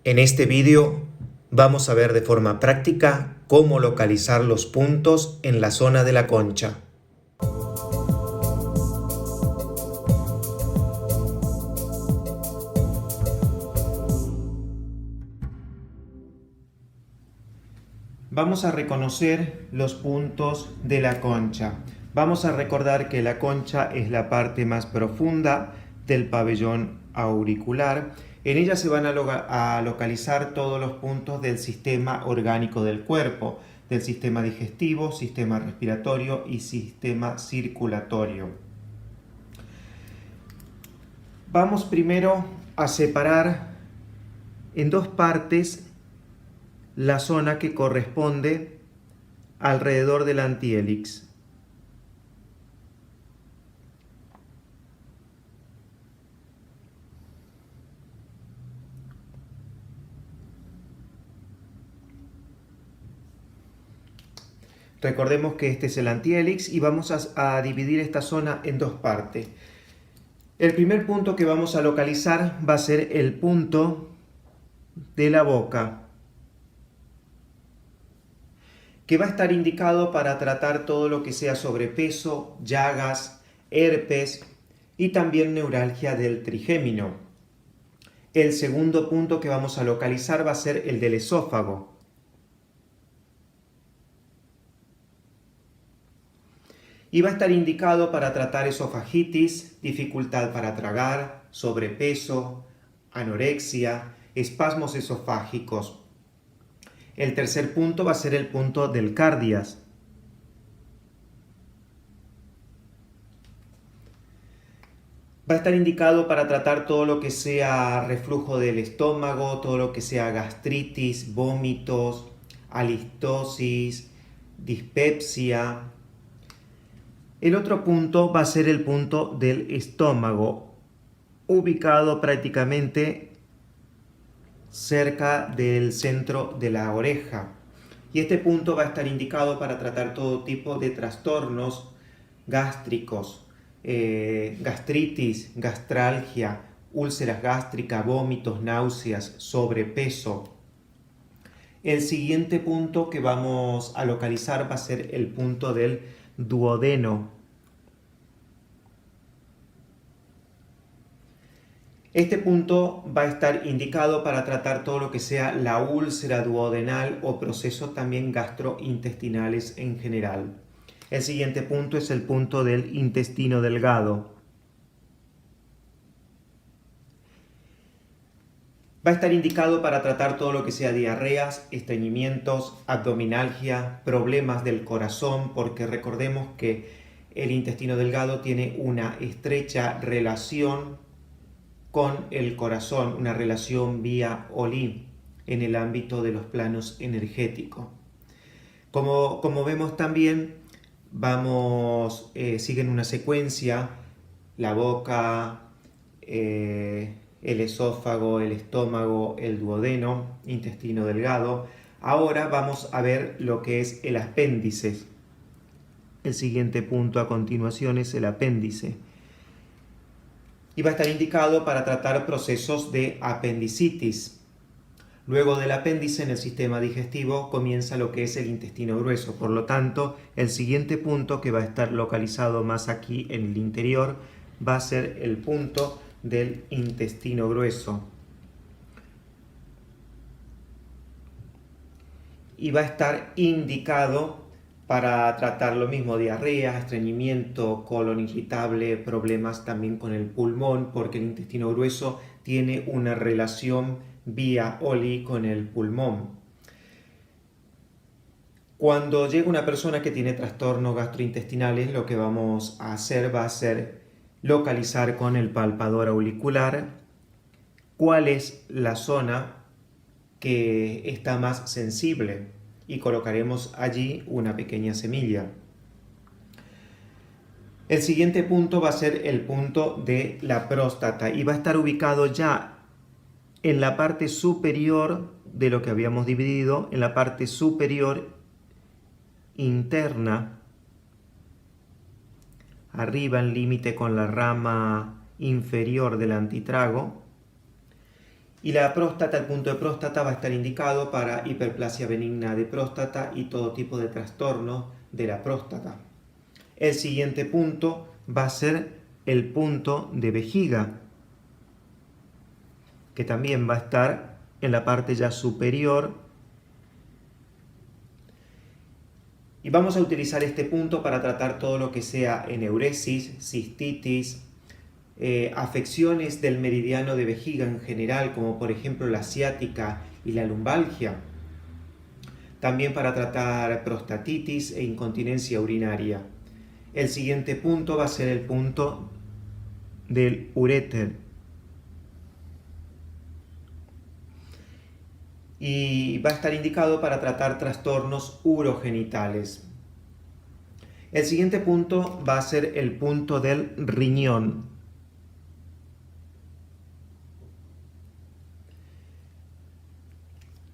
En este vídeo vamos a ver de forma práctica cómo localizar los puntos en la zona de la concha. Vamos a reconocer los puntos de la concha. Vamos a recordar que la concha es la parte más profunda del pabellón auricular. En ella se van a localizar todos los puntos del sistema orgánico del cuerpo, del sistema digestivo, sistema respiratorio y sistema circulatorio. Vamos primero a separar en dos partes la zona que corresponde alrededor del antihelix. Recordemos que este es el antihelix y vamos a dividir esta zona en dos partes. El primer punto que vamos a localizar va a ser el punto de la boca, que va a estar indicado para tratar todo lo que sea sobrepeso, llagas, herpes y también neuralgia del trigémino. El segundo punto que vamos a localizar va a ser el del esófago. Y va a estar indicado para tratar esofagitis, dificultad para tragar, sobrepeso, anorexia, espasmos esofágicos. El tercer punto va a ser el punto del cardias. Va a estar indicado para tratar todo lo que sea reflujo del estómago, todo lo que sea gastritis, vómitos, alistosis, dispepsia. El otro punto va a ser el punto del estómago, ubicado prácticamente cerca del centro de la oreja. Y este punto va a estar indicado para tratar todo tipo de trastornos gástricos, gastritis, gastralgia, úlceras gástricas, vómitos, náuseas, sobrepeso. El siguiente punto que vamos a localizar va a ser el punto del duodeno. Este punto va a estar indicado para tratar todo lo que sea la úlcera duodenal o procesos también gastrointestinales en general. El siguiente punto es el punto del intestino delgado. Va a estar indicado para tratar todo lo que sea diarreas, estreñimientos, abdominalgia, problemas del corazón, porque recordemos que el intestino delgado tiene una estrecha relación con el corazón, una relación vía Olí en el ámbito de los planos energéticos. Como vemos también, siguen una secuencia, la boca, el esófago, el estómago, el duodeno, intestino delgado. Ahora vamos a ver lo que es el apéndice. El siguiente punto a continuación es el apéndice. Y va a estar indicado para tratar procesos de apendicitis. Luego del apéndice en el sistema digestivo comienza lo que es el intestino grueso. Por lo tanto, el siguiente punto que va a estar localizado más aquí en el interior va a ser el punto del intestino grueso. Y va a estar indicado para tratar lo mismo, diarrea, estreñimiento, colon irritable, problemas también con el pulmón, porque el intestino grueso tiene una relación vía Olí con el pulmón. Cuando llega una persona que tiene trastornos gastrointestinales, lo que vamos a hacer va a ser localizar con el palpador auricular cuál es la zona que está más sensible y colocaremos allí una pequeña semilla. El siguiente punto va a ser el punto de la próstata y va a estar ubicado ya en la parte superior de lo que habíamos dividido, en la parte superior interna, arriba en límite con la rama inferior del antitrago, Y la próstata, el punto de próstata va a estar indicado para hiperplasia benigna de próstata y todo tipo de trastornos de la próstata. El siguiente punto va a ser el punto de vejiga, que también va a estar en la parte ya superior. Y vamos a utilizar este punto para tratar todo lo que sea eneuresis, cistitis, afecciones del meridiano de vejiga en general, como por ejemplo la ciática y la lumbalgia. También para tratar prostatitis e incontinencia urinaria. El siguiente punto va a ser el punto del uréter. Y va a estar indicado para tratar trastornos urogenitales. El siguiente punto va a ser el punto del riñón.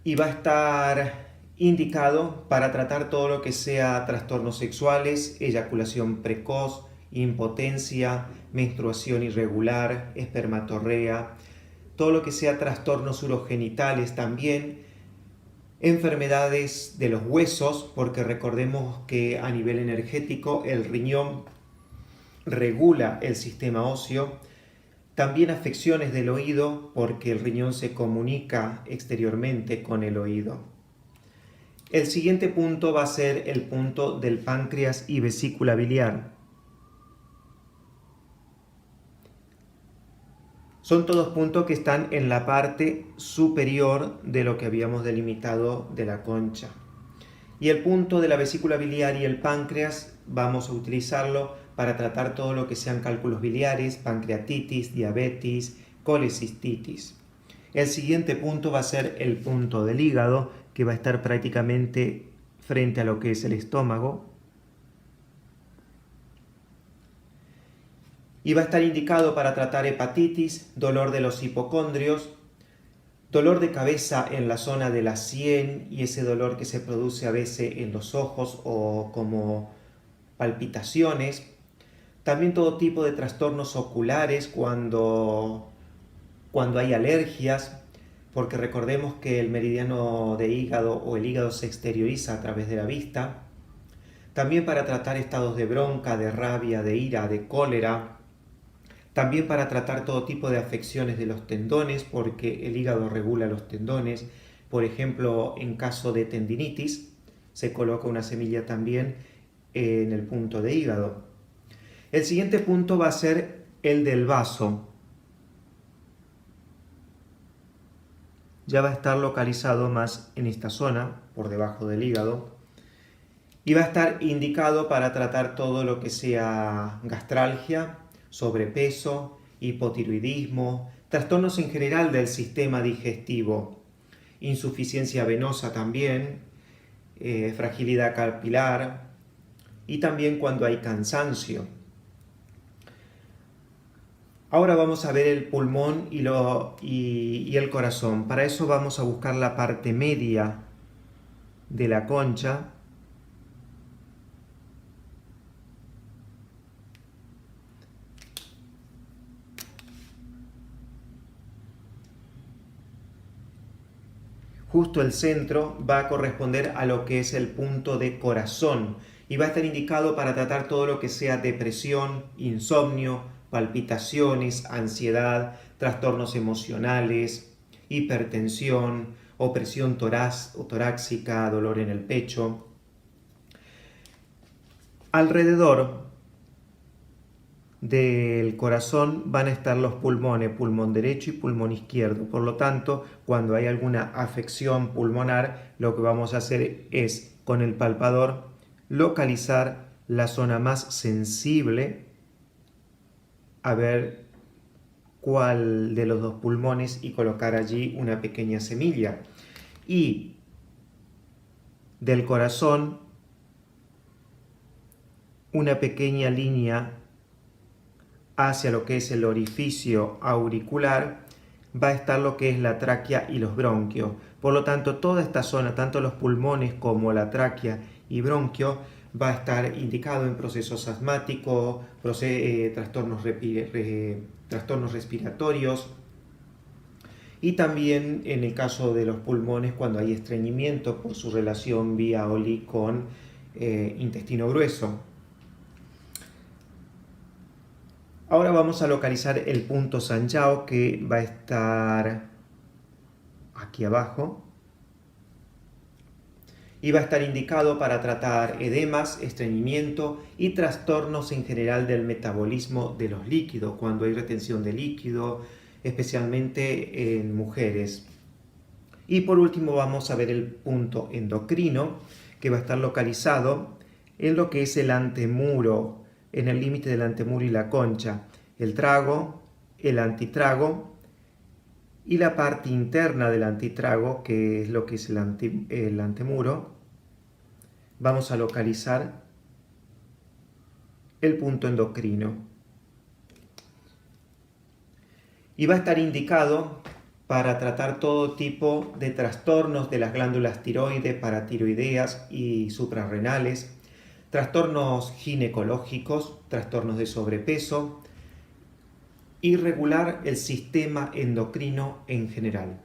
Y va a estar indicado para tratar todo lo que sea trastornos sexuales, eyaculación precoz, impotencia, menstruación irregular, espermatorrea, todo lo que sea trastornos urogenitales también, enfermedades de los huesos, porque recordemos que a nivel energético el riñón regula el sistema óseo, también afecciones del oído, porque el riñón se comunica exteriormente con el oído. El siguiente punto va a ser el punto del páncreas y vesícula biliar. Son todos puntos que están en la parte superior de lo que habíamos delimitado de la concha. Y el punto de la vesícula biliar y el páncreas vamos a utilizarlo para tratar todo lo que sean cálculos biliares, pancreatitis, diabetes, colecistitis. El siguiente punto va a ser el punto del hígado, que va a estar prácticamente frente a lo que es el estómago. Y va a estar indicado para tratar hepatitis, dolor de los hipocondrios, dolor de cabeza en la zona de la sien y ese dolor que se produce a veces en los ojos o como palpitaciones. También todo tipo de trastornos oculares cuando hay alergias, porque recordemos que el meridiano de hígado o el hígado se exterioriza a través de la vista. También para tratar estados de bronca, de rabia, de ira, de cólera. También para tratar todo tipo de afecciones de los tendones, porque el hígado regula los tendones. Por ejemplo, en caso de tendinitis, se coloca una semilla también en el punto de hígado. El siguiente punto va a ser el del vaso. Ya va a estar localizado más en esta zona, por debajo del hígado. Y va a estar indicado para tratar todo lo que sea gastralgia, sobrepeso, hipotiroidismo, trastornos en general del sistema digestivo, insuficiencia venosa también, fragilidad capilar y también cuando hay cansancio. Ahora vamos a ver el pulmón y el corazón. Para eso vamos a buscar la parte media de la concha. Justo el centro va a corresponder a lo que es el punto de corazón y va a estar indicado para tratar todo lo que sea depresión, insomnio, palpitaciones, ansiedad, trastornos emocionales, hipertensión, opresión torácica, dolor en el pecho. Alrededor del corazón van a estar los pulmones, pulmón derecho y pulmón izquierdo. Por lo tanto, cuando hay alguna afección pulmonar, lo que vamos a hacer es, con el palpador, localizar la zona más sensible, a ver cuál de los dos pulmones y colocar allí una pequeña semilla. Y del corazón, una pequeña línea hacia lo que es el orificio auricular, va a estar lo que es la tráquea y los bronquios. Por lo tanto, toda esta zona, tanto los pulmones como la tráquea y bronquio, va a estar indicado en procesos asmáticos, trastornos respiratorios y también en el caso de los pulmones cuando hay estreñimiento por su relación vía OLI con intestino grueso. Ahora vamos a localizar el punto Sanjiao, que va a estar aquí abajo y va a estar indicado para tratar edemas, estreñimiento y trastornos en general del metabolismo de los líquidos, cuando hay retención de líquido, especialmente en mujeres. Y por último vamos a ver el punto endocrino, que va a estar localizado en lo que es el antemuro, en el límite del antemuro y la concha, el trago, el antitrago y la parte interna del antitrago, que es lo que es el antemuro. Vamos a localizar el punto endocrino. Y va a estar indicado para tratar todo tipo de trastornos de las glándulas tiroides, paratiroideas y suprarrenales, trastornos ginecológicos, trastornos de sobrepeso y regular el sistema endocrino en general.